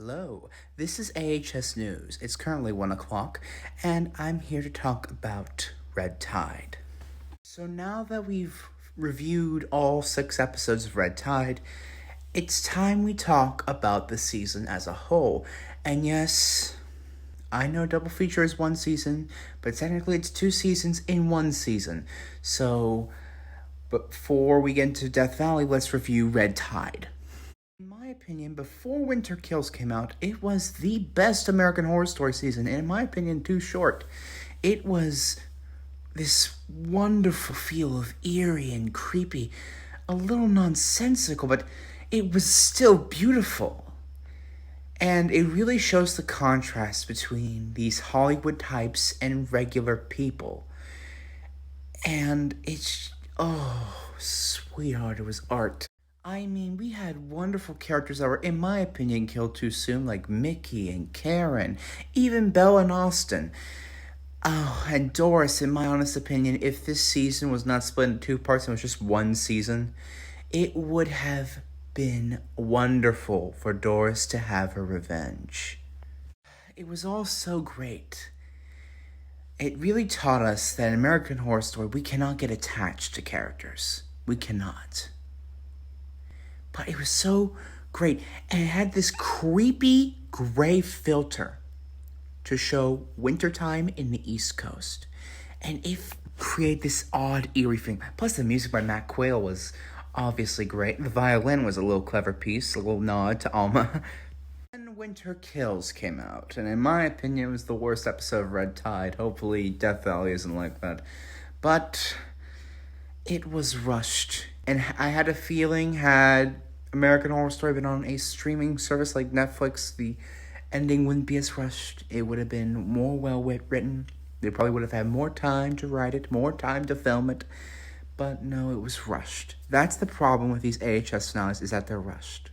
Hello, this is AHS News. It's currently 1 o'clock, and I'm here to talk about Red Tide. So now that we've reviewed all 6 episodes of Red Tide, it's time we talk about the season as a whole. And yes, I know Double Feature is 1 season, but technically it's 2 seasons in 1 season. So, before we get into Death Valley, let's review Red Tide. In my opinion, before Winter Kills came out, it was the best American Horror Story season, and in my opinion, too short. It was this wonderful feel of eerie and creepy, a little nonsensical, but it was still beautiful. And it really shows the contrast between these Hollywood types and regular people. And it's, oh, sweetheart, it was art. I mean, we had wonderful characters that were, in my opinion, killed too soon, like Mickey and Karen, even Belle and Austin. Oh, and Doris, in my honest opinion, if this season was not split into 2 parts and was just 1 season, it would have been wonderful for Doris to have her revenge. It was all so great. It really taught us that in American Horror Story, we cannot get attached to characters. We cannot. But it was so great. And it had this creepy gray filter to show wintertime in the East Coast. And it created this odd, eerie feeling. Plus, the music by Matt Quayle was obviously great. The violin was a little clever piece, a little nod to Alma. And Winter Kills came out. And in my opinion, it was the worst episode of Red Tide. Hopefully, Death Valley isn't like that. But it was rushed. And I had a feeling, had American Horror Story been on a streaming service like Netflix, the ending wouldn't be as rushed. It would have been more well written. They probably would have had more time to write it, more time to film it. But no, it was rushed. That's the problem with these AHS finales, is that they're rushed.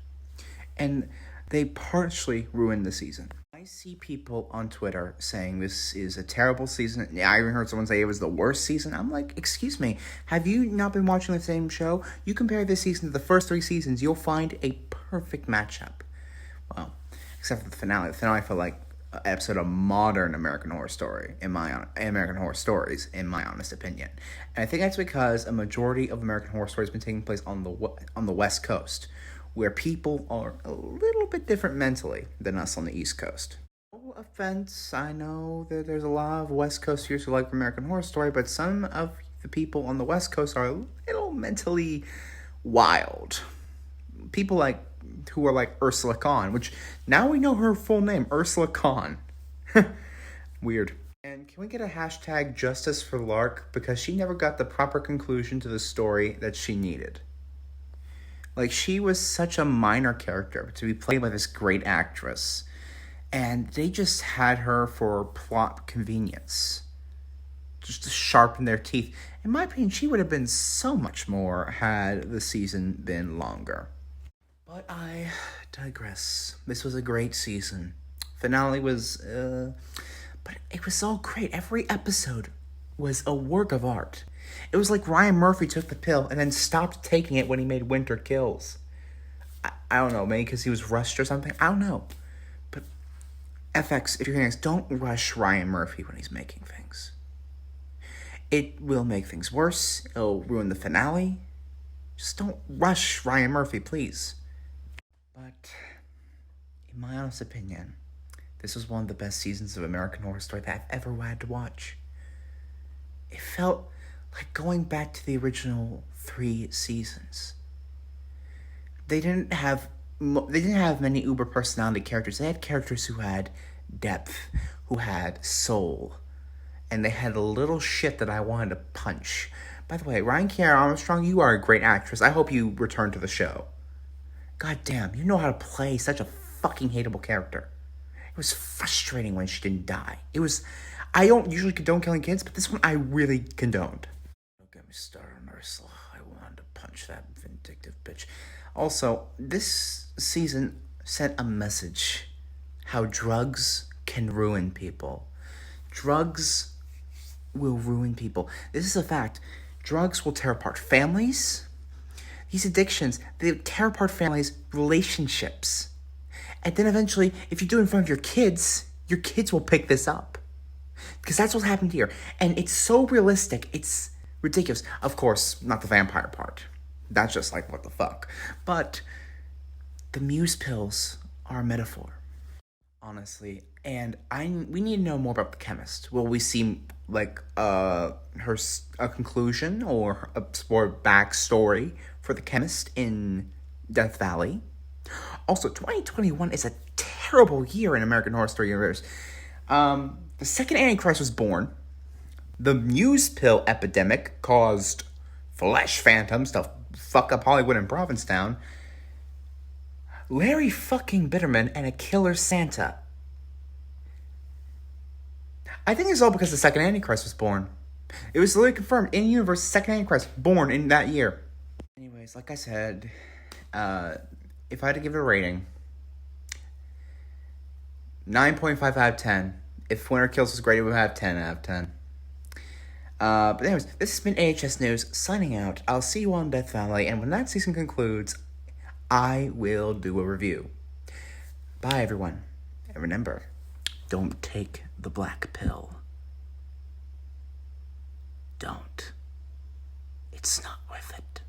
And they partially ruined the season. I see people on Twitter saying this is a terrible season. I even heard someone say it was the worst season. I'm like, excuse me, have you not been watching the same show? You compare this season to the first 3 seasons, you'll find a perfect matchup. Well, except for the finale. The finale felt like an episode of modern American Horror Story, American Horror Stories, in my honest opinion. And I think that's because a majority of American Horror Stories have been taking place on the West Coast, where people are a little bit different mentally than us on the East Coast. No offense, I know that there's a lot of West Coast viewers who like American Horror Story, but some of the people on the West Coast are a little mentally wild. People who are like Ursula Kahn, which now we know her full name, Ursula Kahn. Weird. And can we get a hashtag justice for Lark, because she never got the proper conclusion to the story that she needed. Like, she was such a minor character to be played by this great actress. And they just had her for plot convenience. Just to sharpen their teeth. In my opinion, she would have been so much more had the season been longer. But I digress. This was a great season. Finale was, but it was all great. Every episode was a work of art. It was like Ryan Murphy took the pill and then stopped taking it when he made Winter Kills. I don't know, maybe because he was rushed or something. I don't know. But FX, if you're hearing this, don't rush Ryan Murphy when he's making things. It will make things worse. It'll ruin the finale. Just don't rush Ryan Murphy, please. But, in my honest opinion, this was one of the best seasons of American Horror Story that I've ever had to watch. It felt like going back to the original 3 seasons. They didn't have many uber personality characters. They had characters who had depth, who had soul, and they had a little shit that I wanted to punch. By the way, Ryan Kiera Armstrong, you are a great actress. I hope you return to the show. God damn, you know how to play such a fucking hateable character. It was frustrating when she didn't die. I don't usually condone killing kids, but this one I really condoned. Don't get me started on Ursula. I wanted to punch that vindictive bitch. Also, this season sent a message how drugs can ruin people. Drugs will ruin people. This is a fact. Drugs will tear apart families. These addictions, they tear apart families, relationships. And then eventually, if you do it in front of your kids will pick this up. Because that's what happened here. And it's so realistic. It's ridiculous. Of course, not the vampire part. That's just like, what the fuck. But the Muse pills are a metaphor. Honestly. And we need to know more about the chemist. Will we see, like, a conclusion or a more backstory for the chemist in Death Valley? Also, 2021 is a terrible year in American Horror Story universe. The second Antichrist was born. The Muse pill epidemic caused flesh phantoms to fuck up Hollywood and Provincetown. Larry fucking Bitterman and a killer Santa. I think it's all because the second Antichrist was born. It was literally confirmed in universe, the second Antichrist born in that year. Anyways, like I said, if I had to give it a rating, 9.5 out of 10. If Winter Kills was great, it would have 10 out of 10. But anyways, this has been AHS News, signing out. I'll see you on Death Valley, and when that season concludes, I will do a review. Bye, everyone. And remember, don't take the black pill. Don't. It's not worth it.